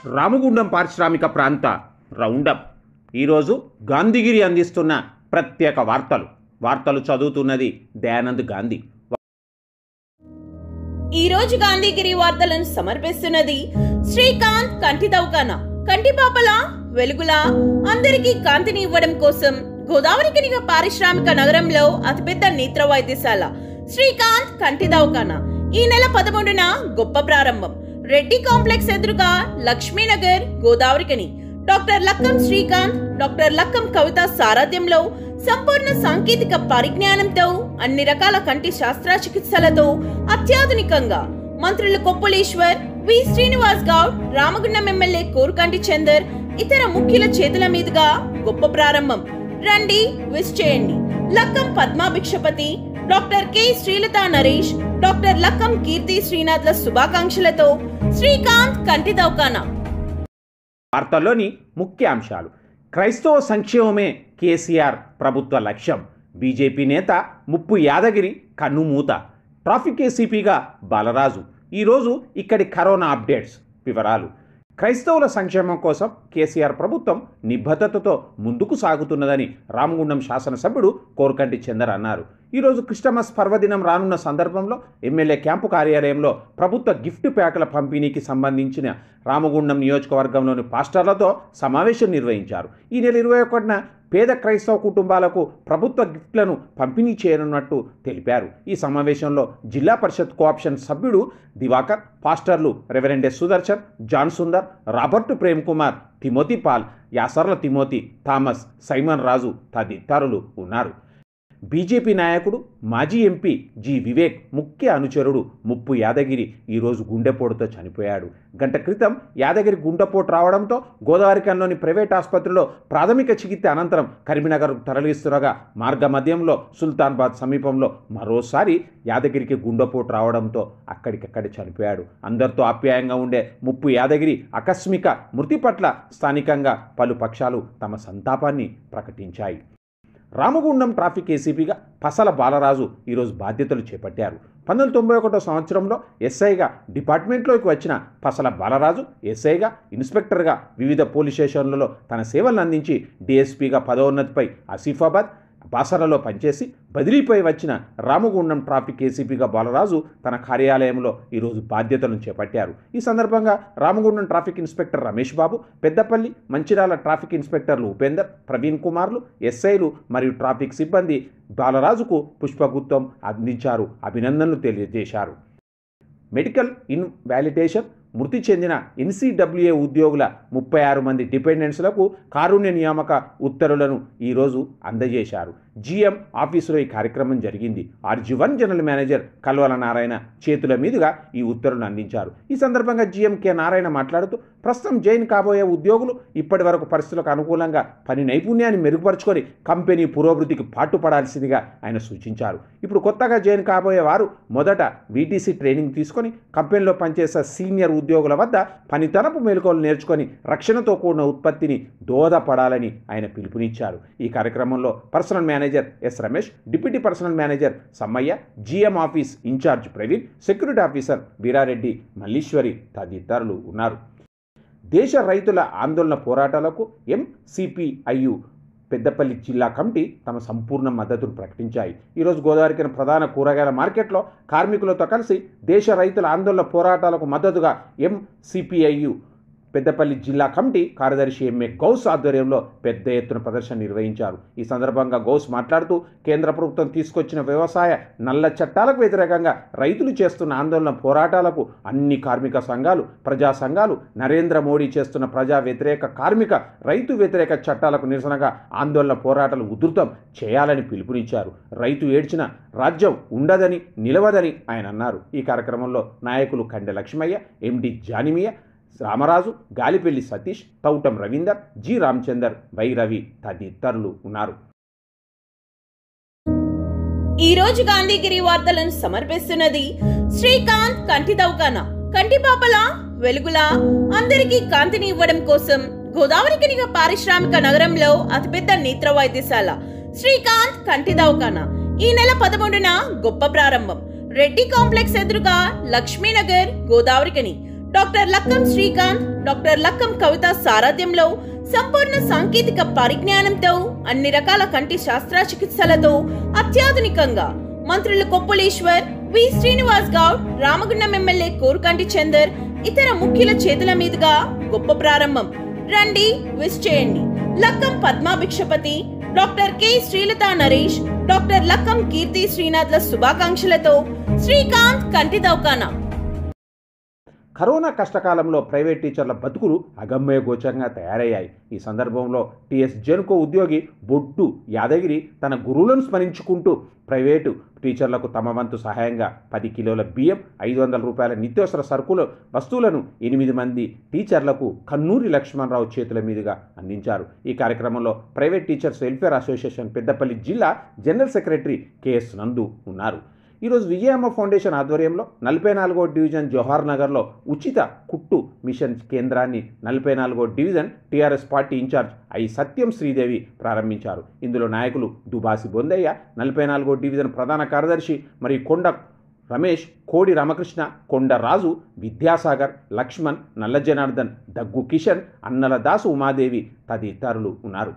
రామగుండం పారిశ్రామిక ప్రాంత రౌండప్. ఈరోజు గాంధీగిరి అందిస్తున్న ప్రత్యేక వార్తలు చదువుతున్నది దయానంద్ గాంధీ. ఈరోజు గాంధీగిరి వార్తలను సమర్పిస్తున్నది శ్రీకాంత్ కంటి దవాఖానా. కంటిపాపల వెలుగులా అందరికీ కాంతిని ఇవ్వడం కోసం గోదావరికనిగ పారిశ్రామిక నగరంలో అతిపెద్ద నేత్ర వైద్యశాల శ్రీకాంత్ కంటి దవాఖానా ఈ నెల 13న గొప్ప ప్రారంభం. రెడ్డి కాంప్లెక్స్ ఎదురుగా లక్ష్మీనగర్, గోదావరికని. డాక్టర్ లక్కం శ్రీకాంత్, డాక్టర్ లక్కం కవిత సారథ్యంలో సంపూర్ణ సాంకేతిక పరిజ్ఞానంతో అన్ని రకాల కంటి శస్త్రచికిత్సలతో అత్యాధునికంగా మంత్రులు కొప్పులీశ్వర్, వి శ్రీనివాస్ గౌడ్, రామగుండం ఎమ్మెల్యే కోరుకంటి చందర్ ఇతర ముఖ్యుల చేతుల మీదుగా గొప్ప ప్రారంభం. రండి, విష్ చేయండి. Lakkam Padma Bhikshapathi, doctor K Srilatha Naresh, doctor Lakkam Keerthi శ్రీనాథ్ల శుభాకాంక్షలతో శ్రీకాంత్ కంటి దవాఖానా. వార్తల్లోని ముఖ్య అంశాలు. క్రైస్తవ సంక్షేమమే కేసీఆర్ ప్రభుత్వ లక్ష్యం. బీజేపీ నేత ముప్పు యాదగిరి కన్నుమూత. ట్రాఫిక్ ఏసీపీగా బాలరాజు. ఈరోజు ఇక్కడి కరోనా అప్డేట్స్ వివరాలు. క్రైస్తవుల సంక్షేమం కోసం కేసీఆర్ ప్రభుత్వం నిబద్ధతతో ముందుకు సాగుతున్నదని రామగుండం శాసనసభ్యుడు కోరుకంటి చందర్ అన్నారు. ఈరోజు క్రిస్టమస్ పర్వదినం రానున్న సందర్భంలో ఎమ్మెల్యే క్యాంపు కార్యాలయంలో ప్రభుత్వ గిఫ్ట్ ప్యాకుల పంపిణీకి సంబంధించిన రామగుండం నియోజకవర్గంలోని పాస్టర్లతో సమావేశం నిర్వహించారు. ఈ నెల 21న పేద క్రైస్తవ కుటుంబాలకు ప్రభుత్వ గిఫ్ట్లను పంపిణీ చేయనున్నట్టు తెలిపారు. ఈ సమావేశంలో జిల్లా పరిషత్ కోఆప్షన్ సభ్యుడు దివాకర్, పాస్టర్లు reverend S Sudarshan, John Sundar, Robert Prem Kumar, Timothy Paul, యాసర్ల తిమోతి, థామస్, సైమన్ రాజు తదితరులు ఉన్నారు. బీజేపీ నాయకుడు మాజీ ఎంపీ జి వివేక్ ముఖ్య అనుచరుడు ముప్పు యాదగిరి ఈరోజు గుండెపోటుతో చనిపోయాడు. గంట క్రితం యాదగిరి గుండెపోటు రావడంతో గోదావరికన్లోని ప్రైవేట్ ఆసుపత్రిలో ప్రాథమిక చికిత్స అనంతరం కరీంనగర్ తరలిస్తుండగా మార్గ మధ్యంలో సుల్తాన్బాద్ సమీపంలో మరోసారి యాదగిరికి గుండెపోటు రావడంతో అక్కడికక్కడ చనిపోయాడు. అందరితో ఆప్యాయంగా ఉండే ముప్పు యాదగిరి ఆకస్మిక మృతి పట్ల స్థానికంగా పలు పక్షాలు తమ సంతాపాన్ని ప్రకటించాయి. రామగుండం ట్రాఫిక్ ఏసీపీగా పసల బాలరాజు ఈరోజు బాధ్యతలు చేపట్టారు. 1991 సంవత్సరంలో ఎస్ఐగా డిపార్ట్మెంట్లోకి వచ్చిన పసల బాలరాజు ఎస్ఐగా, ఇన్స్పెక్టర్గా వివిధ పోలీస్ స్టేషన్లలో తన సేవలను అందించి డీఎస్పీగా పదోన్నతిపై ఆసిఫాబాద్, బాసరలో పనిచేసి బదిలీపై వచ్చిన రామగుండం ట్రాఫిక్ ఏసీపీగా బాలరాజు తన కార్యాలయంలో ఈరోజు బాధ్యతలను చేపట్టారు. ఈ సందర్భంగా Ramagundam traffic inspector Ramesh Babu, Peddapalli, Mancherial traffic ఇన్స్పెక్టర్లు Upender, Praveen కుమార్లు, ఎస్ఐలు మరియు ట్రాఫిక్ సిబ్బంది బాలరాజుకు పుష్పగుత్తం అందించారు, అభినందనలు తెలియజేశారు. మెడికల్ ఇన్వాలిడేషన్ మృతి చెందిన ఎన్సీడబ్ల్యూఏ ఉద్యోగుల 36 మంది డిపెండెంట్స్లకు కారుణ్య నియామక ఉత్తర్వులను ఈరోజు అందజేశారు. జీఎం ఆఫీసులో ఈ కార్యక్రమం జరిగింది. ఆర్జీ1 జనరల్ మేనేజర్ కల్వల నారాయణ చేతుల మీదుగా ఈ ఉత్తర్వులను అందించారు. ఈ సందర్భంగా జీఎం కె నారాయణ మాట్లాడుతూ ప్రస్తుతం జాయిన్ కాబోయే ఉద్యోగులు ఇప్పటి వరకు పరిస్థితులకు అనుకూలంగా పని నైపుణ్యాన్ని మెరుగుపరుచుకొని కంపెనీ పురోభివృద్ధికి పాటుపడాల్సిందిగా ఆయన సూచించారు. ఇప్పుడు కొత్తగా జాయిన్ కాబోయే వారు మొదట వీటీసీ ట్రైనింగ్ తీసుకొని కంపెనీలో పనిచేసే సీనియర్ ఉద్యోగుల వద్ద పనితనపు మెలకువలు నేర్చుకొని రక్షణతో కూడిన ఉత్పత్తిని దోహదపడాలని ఆయన పిలుపునిచ్చారు. ఈ కార్యక్రమంలో personal manager S Ramesh, deputy personal manager Sammayya, GM office incharge Praveen, security officer Veerareddy, Malleswari తదితరులు ఉన్నారు. దేశ రైతుల ఆందోళన పోరాటాలకు ఎంసీపీఐయు పెద్దపల్లి జిల్లా కమిటీ తమ సంపూర్ణ మద్దతును ప్రకటించాయి. ఈరోజు గోదావరికని ప్రధాన కూరగాయల మార్కెట్లో కార్మికులతో కలిసి దేశ రైతుల ఆందోళన పోరాటాలకు మద్దతుగా ఎంసీపీఐయు పెద్దపల్లి జిల్లా కమిటీ కార్యదర్శి ఎంఏ గౌస్ ఆధ్వర్యంలో పెద్ద ఎత్తున ప్రదర్శన నిర్వహించారు. ఈ సందర్భంగా గౌస్ మాట్లాడుతూ కేంద్ర ప్రభుత్వం తీసుకొచ్చిన వ్యవసాయ నల్ల చట్టాలకు వ్యతిరేకంగా రైతులు చేస్తున్న ఆందోళన పోరాటాలకు అన్ని కార్మిక సంఘాలు, ప్రజా సంఘాలు నరేంద్ర మోడీ చేస్తున్న ప్రజా వ్యతిరేక కార్మిక, రైతు వ్యతిరేక చట్టాలకు నిరసనగా ఆందోళన పోరాటాలు ఉధృతం చేయాలని పిలుపునిచ్చారు. రైతు ఏడ్చిన రాజ్యం ఉండదని, నిలవదని ఆయన అన్నారు. ఈ కార్యక్రమంలో నాయకులు కండె లక్ష్మయ్య, ఎండి జానిమియ, రామరాజు, గాలిపెల్లి సతీష్, తౌటం రవీందర్, జి రామచందర్, వై రవి తదితరులు ఉన్నారు. ఈరోజు గాంధీగిరి వార్తలను సమర్పిస్తున్నది శ్రీకాంత్ కంటి దవాఖానా. కంటిపాపల వెలుగులా అందరికీ కాంతిని ఇవ్వడం కోసం గోదావరికనిగ పారిశ్రామిక నగరంలో అతిపెద్ద నేత్ర వైద్యశాల శ్రీకాంత్ కంటి దవాఖానా ఈ నెల 13న గొప్ప ప్రారంభం. రెడ్డి కాంప్లెక్స్ ఎదురుగా లక్ష్మీనగర్, గోదావరికని. డాక్టర్ లక్కం శ్రీకాంత్, డాక్టర్ లక్కం కవిత సారథ్యంలో సంపూర్ణ సాంకేతిక పరిజ్ఞానంతో అన్ని రకాల కంటి శస్త్రచికిత్సలతో అత్యాధునికంగా మంత్రులు కొప్పులీశ్వర్, వి శ్రీనివాస్ గౌడ్, రామగుండం ఎమ్మెల్యే కోరుకంటి చందర్ ఇతర ముఖ్యుల చేతుల మీదుగా గొప్ప ప్రారంభం. రండి, విష్ చేయండి. Lakkam Padmabhikshapathi, doctor K Srilatha Naresh, doctor Lakkam Keerthi శ్రీనాథ్ల శుభాకాంక్షలతో శ్రీకాంత్ కంటి దవాఖానా. కరోనా కష్టకాలంలో ప్రైవేట్ టీచర్ల బతుకులు అగమ్య గోచరంగా తయారయ్యాయి. ఈ సందర్భంలో టిఎస్ జెన్కో ఉద్యోగి బొడ్డు యాదగిరి తన గురువులను స్మరించుకుంటూ ప్రైవేటు టీచర్లకు తమ వంతు సహాయంగా 10 కిలోల బియ్యం, 500 రూపాయల నిత్యావసర సరుకులు వస్తువులను 8 మంది టీచర్లకు కన్నూరి లక్ష్మణరావు చేతుల మీదుగా అందించారు. ఈ కార్యక్రమంలో private teachers welfare association Peddapalli జిల్లా జనరల్ సెక్రటరీ కెఎస్ నందు ఉన్నారు. ఈరోజు విజయమ్మ ఫౌండేషన్ ఆధ్వర్యంలో 44వ డివిజన్ జవహర్ నగర్లో ఉచిత కుట్టు మిషన్ కేంద్రాన్ని 44వ division TRS party incharge I Satyam Sridevi ప్రారంభించారు. ఇందులో నాయకులు దుబాసి బొందయ్య, 44వ డివిజన్ ప్రధాన కార్యదర్శి మరియు కొండ రమేష్, కోడి రామకృష్ణ, కొండ రాజు, విద్యాసాగర్, లక్ష్మణ్, నల్ల జనార్దన్, దగ్గు కిషన్, అన్నల దాసు ఉమాదేవి తదితరులు ఉన్నారు.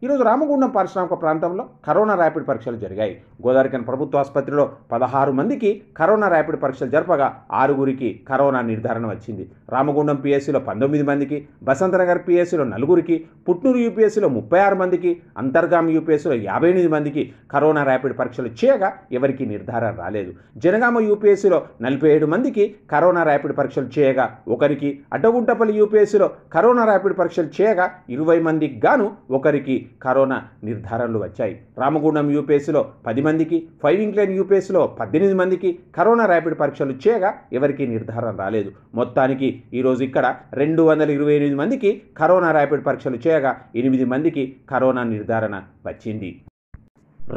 ఈరోజు రామగుండం పారిశ్రామిక ప్రాంతంలో కరోనా ర్యాపిడ్ పరీక్షలు జరిగాయి. గోదావరిఖని ప్రభుత్వ ఆసుపత్రిలో 16 మందికి కరోనా ర్యాపిడ్ పరీక్షలు జరపగా 6గురికి కరోనా నిర్ధారణ వచ్చింది. రామగుండం పిఎస్సిలో 19 మందికి, బసంతనగర్ పిఎస్సిలో 4గురికి, పుట్నూరు యూపీఎస్సిలో 36 మందికి, అంతర్గాం యూపీఎస్సిలో 58 మందికి కరోనా ర్యాపిడ్ పరీక్షలు చేయగా ఎవరికి నిర్ధారణ రాలేదు. జనగామ యూపీఎస్సిలో 47 మందికి కరోనా ర్యాపిడ్ పరీక్షలు చేయగా ఒకరికి, అడ్డగుంటపల్లి యూపీఎస్సిలో కరోనా ర్యాపిడ్ పరీక్షలు చేయగా 20 మందికి గాను ఒకరికి కరోనా నిర్ధారణలు వచ్చాయి. రామగుండం యూపీఎస్సిలో 10 మందికి, ఫైవ్ ఇంక్లైన్ యూపీఎస్సిలో 18 మందికి కరోనా ర్యాపిడ్ పరీక్షలు చేయగా ఎవరికి నిర్ధారణ రాలేదు. మొత్తానికి ఈరోజు ఇక్కడ 228 మందికి కరోనా ర్యాపిడ్ పరీక్షలు చేయగా 8 మందికి కరోనా నిర్ధారణ వచ్చింది.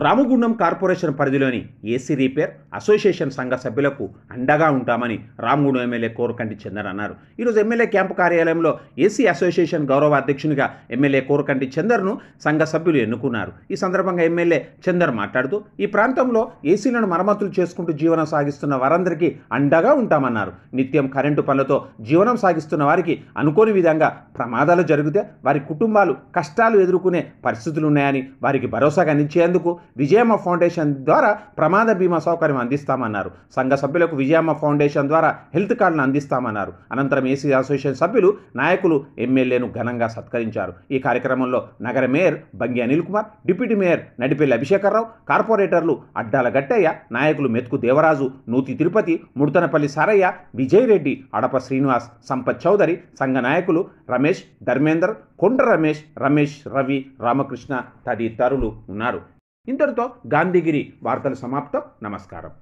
రామగుండం కార్పొరేషన్ పరిధిలోని ఏసీ రిపేర్ అసోసియేషన్ సంఘ సభ్యులకు అండగా ఉంటామని రామగుండం ఎమ్మెల్యే కోరుకంటి చందర్ అన్నారు. ఈరోజు ఎమ్మెల్యే క్యాంపు కార్యాలయంలో ఏసీ అసోసియేషన్ గౌరవ అధ్యక్షునిగా ఎమ్మెల్యే కోరుకంటి చందర్ను సంఘ సభ్యులు ఎన్నుకున్నారు. ఈ సందర్భంగా ఎమ్మెల్యే చందర్ మాట్లాడుతూ ఈ ప్రాంతంలో ఏసీలను మరమ్మతులు చేసుకుంటూ జీవనం సాగిస్తున్న వారందరికీ అండగా ఉంటామన్నారు. నిత్యం కరెంటు పనులతో జీవనం సాగిస్తున్న వారికి అనుకోని విధంగా ప్రమాదాలు జరిగితే వారి కుటుంబాలు కష్టాలు ఎదుర్కొనే పరిస్థితులు ఉన్నాయని వారికి భరోసాగా అందించేందుకు విజయమ్మ ఫౌండేషన్ ద్వారా ప్రమాద బీమా సౌకర్యం అందిస్తామన్నారు. సంఘ సభ్యులకు విజయమ్మ ఫౌండేషన్ ద్వారా హెల్త్ కార్డును అందిస్తామన్నారు. అనంతరం ఏసీ అసోసియేషన్ సభ్యులు, నాయకులు ఎమ్మెల్యేను ఘనంగా సత్కరించారు. ఈ కార్యక్రమంలో నగర mayor బంగి Anil Kumar, deputy mayor Nadipelli అభిషేకర్రావు, కార్పొరేటర్లు అడ్డాల గట్టయ్య, నాయకులు మెతుకు దేవరాజు, నూతి తిరుపతి, ముడతనపల్లి సారయ్య, విజయ్ రెడ్డి, అడప శ్రీనివాస్, సంపత్ చౌదరి, సంఘ నాయకులు రమేష్, ధర్మేందర్, కొండ రమేష్, రవి, రామకృష్ణ తదితరులు ఉన్నారు. ఇంతటితో గాంధీగిరి వార్తలు సమాప్తం. నమస్కారం.